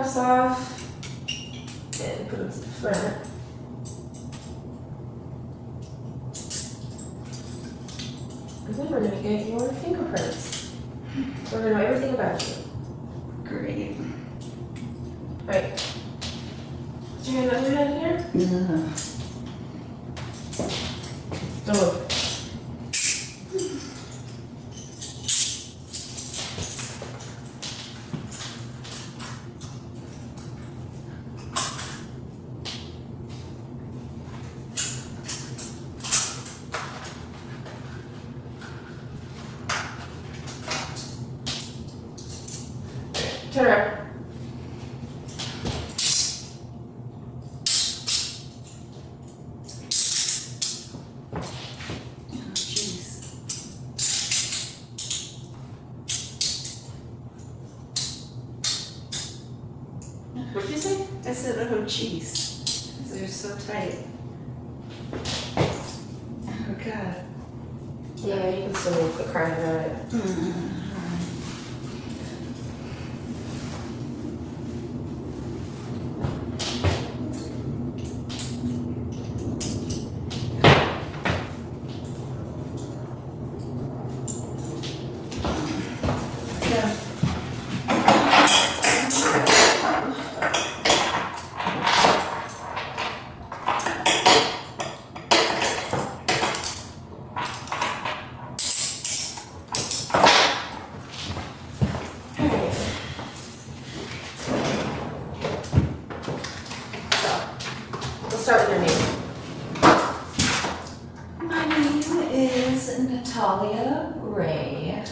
handcuffs off and put them to the front. And then we're gonna get your fingerprints. We're gonna know everything about you. Great. Right. Put your hand on your head here. Don't move. Turn around. Oh, jeez. What'd you say? I said, oh, jeez. They're so tight. Oh, God. Yeah, you can still quit crying about it. Yeah. Alright. So, we'll start with your name. My name is Natalia Ray.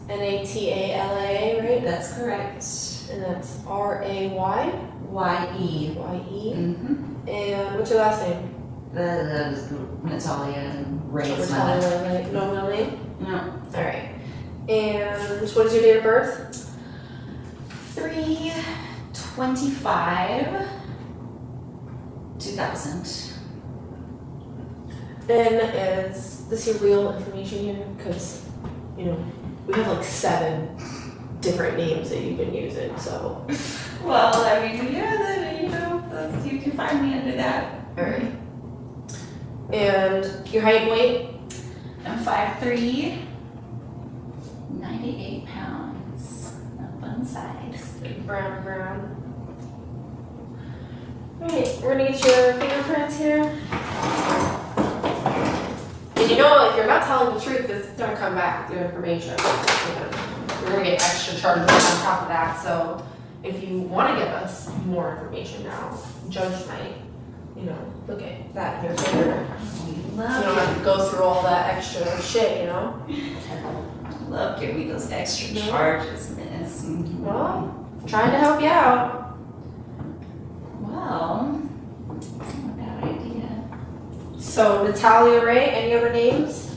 Natala, right? That's correct. And that's R-A-Y? Y-E. Y-E. Mm-hmm. And what's your last name? That is Natalia Ray is my last. Natalia, right? No middle name? No. Alright. And what is your date of birth? 3/25/2000. And is this your real information here? Because, you know, we have like 7 different names that you've been using, so. Well, I mean, yeah, you can find me under that. Alright. And your height and weight? I'm 5'3", 98 pounds on one side. Brown. Alright, we're gonna get your fingerprints here. And you know, if you're not telling the truth, it's gonna come back with your information. We're gonna get extra charges on top of that, so if you wanna give us more information now, judge might, look at that in your finger. We You love don't have to go through all that extra shit, you know? love giving me those extra Yeah. charges, miss. Well, trying to help you out. Well, that's not a bad idea. So, Natalia Ray, any other names?